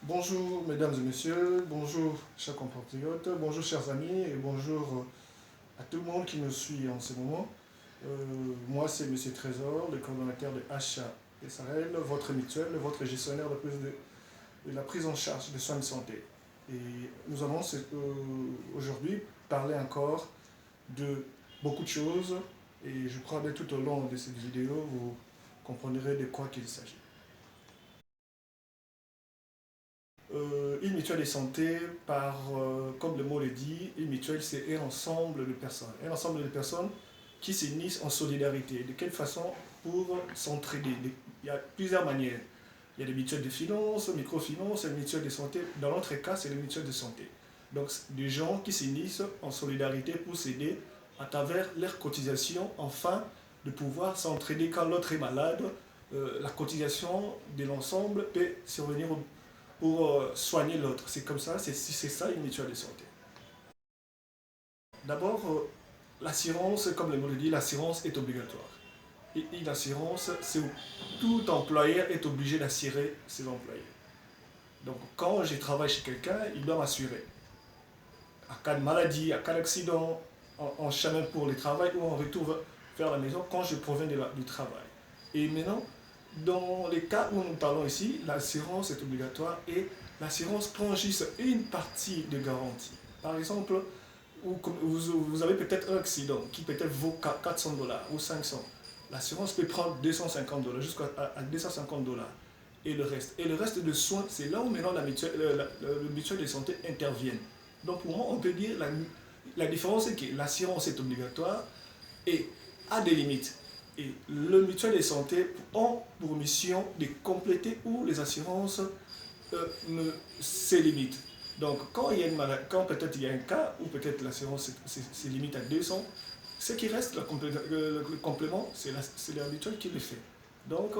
Bonjour mesdames et messieurs, bonjour chers compatriotes, bonjour chers amis et bonjour à tout le monde qui nous suit en ce moment. Moi c'est Monsieur Trésor, le coordonnateur de HA SARL, votre mutuelle, votre gestionnaire de la prise en charge des soins de santé. Et nous allons aujourd'hui parler encore de beaucoup de choses et je crois que tout au long de cette vidéo vous comprendrez de quoi qu'il s'agit. Une mutuelle de santé, comme le mot le dit, une mutuelle c'est un ensemble de personnes. Un ensemble de personnes qui s'unissent en solidarité. De quelle façon? Pour s'entraider. Il y a plusieurs manières. Il y a des mutuelles de finances, microfinance, des mutuelles de santé. Dans notre cas, c'est les mutuelles de santé. Donc, des gens qui s'unissent en solidarité pour s'aider à travers leurs cotisations, afin de pouvoir s'entraider quand l'autre est malade. La cotisation de l'ensemble peut survenir pour soigner l'autre. C'est comme ça, c'est ça une mutuelle de santé. D'abord, l'assurance, comme le mot le dit, l'assurance est obligatoire. Et une assurance, c'est où tout employeur est obligé d'assurer ses employés. Donc quand je travaille chez quelqu'un, il doit m'assurer. En cas de maladie, en cas d'accident, en chemin pour le travail ou en retour vers la maison quand je proviens du travail. Et maintenant, dans les cas où nous parlons ici, l'assurance est obligatoire et l'assurance prend juste une partie de garantie. Par exemple, vous avez peut-être un accident qui peut-être vaut 400 $ ou 500. L'assurance peut prendre 250 $ jusqu'à 250 $. Et le reste de soins, c'est là où maintenant le mutuelle de santé intervient. Donc pour moi, on peut dire la différence est que l'assurance est obligatoire et a des limites. Et le mutuelle de santé ont pour mission de compléter où les assurances se limitent. Donc quand il y a une maladie, quand peut-être il y a un cas où peut-être l'assurance se limite à 200, ce qui reste, le complément, c'est la mutuelle qui le fait. Donc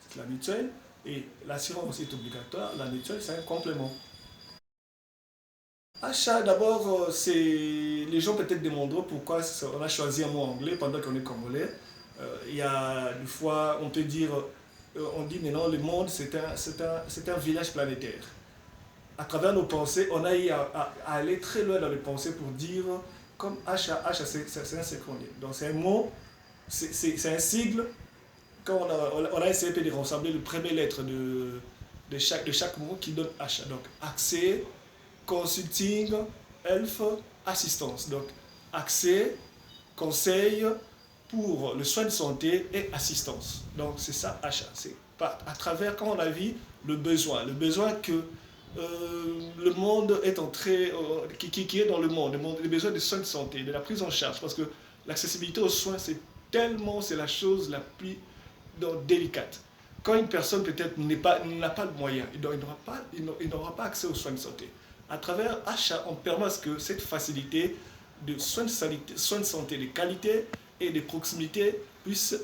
c'est la mutuelle et l'assurance est obligatoire, la mutuelle c'est un complément. Achat, d'abord, les gens peut-être demanderont pourquoi on a choisi un mot anglais pendant qu'on est congolais. Il y a des fois, on dit maintenant le monde c'est un village planétaire. À travers nos pensées, on a eu à aller très loin dans les pensées pour dire, comme achat, c'est un acronyme. Donc c'est un mot, c'est un sigle. Quand on a essayé de rassembler les premières lettres de chaque mot qui donne achat. Donc accès, consulting, health, assistance. Donc, accès, conseil pour le soin de santé et assistance. Donc, c'est ça, achat. C'est à travers, quand on a vu le besoin que le monde est entré, qui est dans le monde, le besoin de soins de santé, de la prise en charge, parce que l'accessibilité aux soins, c'est la chose la plus délicate. Quand une personne peut-être n'a pas de moyens, il n'aura pas accès aux soins de santé. À travers achat, on permet que cette facilité de soins de santé de qualité et de proximité puisse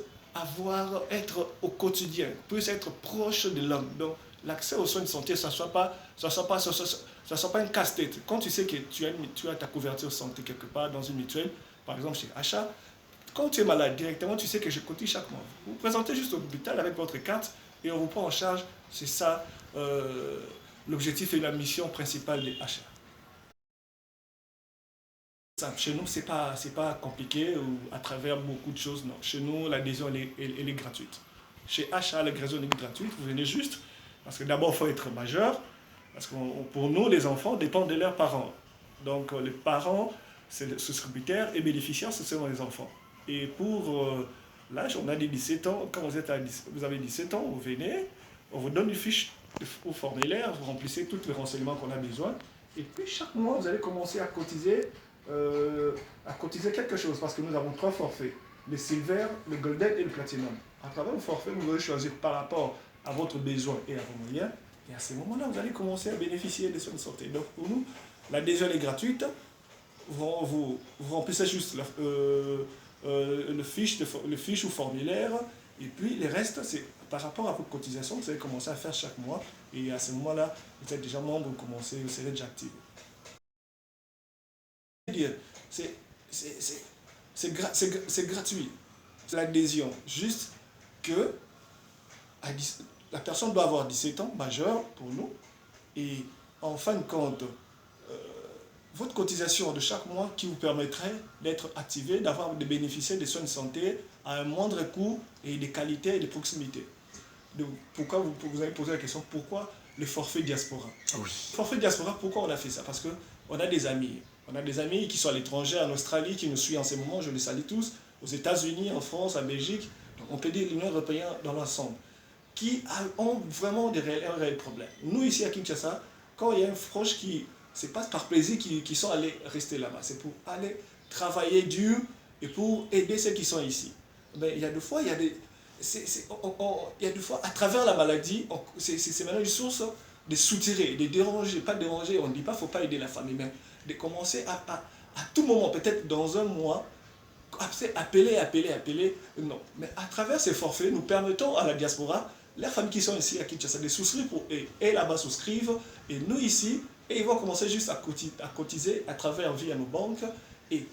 être au quotidien, puisse être proche de l'homme. Donc l'accès aux soins de santé, ça ne soit pas un casse-tête. Quand tu sais que tu as ta couverture santé quelque part dans une mutuelle, par exemple chez Achat, quand tu es malade, directement, tu sais que je cotise chaque mois. Vous vous présentez juste au l'hôpital avec votre carte et on vous prend en charge. C'est ça l'objectif et la mission principale des achats. Chez nous, c'est pas compliqué ou à travers beaucoup de choses. Non. Chez nous, l'adhésion, elle est gratuite. Chez Achat, l'adhésion est gratuite. Vous venez juste, parce que d'abord, il faut être majeur. Parce que pour nous, les enfants dépendent de leurs parents. Donc, les parents, c'est le souscripteur et bénéficiaire, ce sont les enfants. Et pour l'âge, on a dit 17 ans. Quand vous avez 17 ans, vous venez, on vous donne une fiche au formulaire, vous remplissez tous les renseignements qu'on a besoin. Et puis, chaque mois, vous allez commencer à cotiser quelque chose, parce que nous avons 3 forfaits, le silver, le golden et le platinum. À travers le forfait, vous allez choisir par rapport à votre besoin et à vos moyens, et à ce moment-là, vous allez commencer à bénéficier des soins de santé. Donc pour nous, l'adhésion est gratuite, vous remplissez juste le fiche ou formulaire, et puis le reste, c'est par rapport à votre cotisation, vous allez commencer à faire chaque mois, et à ce moment-là, vous êtes déjà membre, vous serez déjà actif. C'est gratuit. C'est l'adhésion. Juste que la personne doit avoir 17 ans, majeur pour nous, Et en fin de compte, votre cotisation de chaque mois qui vous permettrait d'être activé, de bénéficier des soins de santé à un moindre coût et de qualité et de proximité. Donc, pourquoi vous avez posé la question, pourquoi le forfait diaspora? Oui. Le forfait diaspora, pourquoi on a fait ça? Parce qu'on a des amis. On a des amis qui sont à l'étranger, en Australie, qui nous suivent en ce moment, je les salue tous, aux États-Unis, en France, en Belgique, donc on peut dire l'Union européenne dans l'ensemble, qui ont vraiment un réel problème. Nous, ici à Kinshasa, quand il y a un proche qui, c'est pas par plaisir qu'ils sont allés rester là-bas, c'est pour aller travailler dur et pour aider ceux qui sont ici. Mais il y a des fois, il y a des fois, à travers la maladie, c'est maintenant une source de soutirer, de déranger, pas déranger, on ne dit pas qu'il ne faut pas aider la famille, mais de commencer à tout moment, peut-être dans un mois, appeler, non. Mais à travers ces forfaits, nous permettons à la diaspora, les familles qui sont ici à Kinshasa, de souscrire pour eux, et là-bas souscrivent, et nous ici, et ils vont commencer juste à cotiser à travers via nos banques, et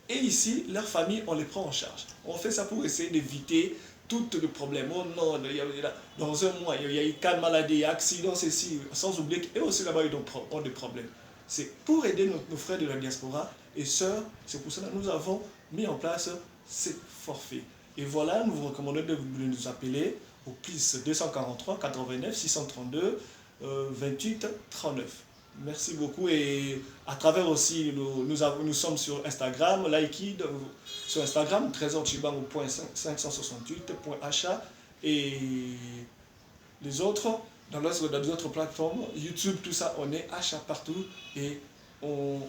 ici, leurs familles, on les prend en charge. On fait ça pour essayer d'éviter tous les problèmes. Oh non, dans un mois, il y a eu cas de maladie, accident, ceci, sans oublier qu'eux aussi là-bas, ils ont des problèmes. C'est pour aider nos frères de la diaspora et sœurs, c'est pour cela que nous avons mis en place ces forfaits. Et voilà, nous vous recommandons de nous appeler au plus 243 89 632 28 39. Merci beaucoup et à travers aussi, nous sommes sur Instagram, Likid, sur Instagram, trésorchibango.568.ha et les autres, dans les autres plateformes, YouTube, tout ça, on est achat partout et on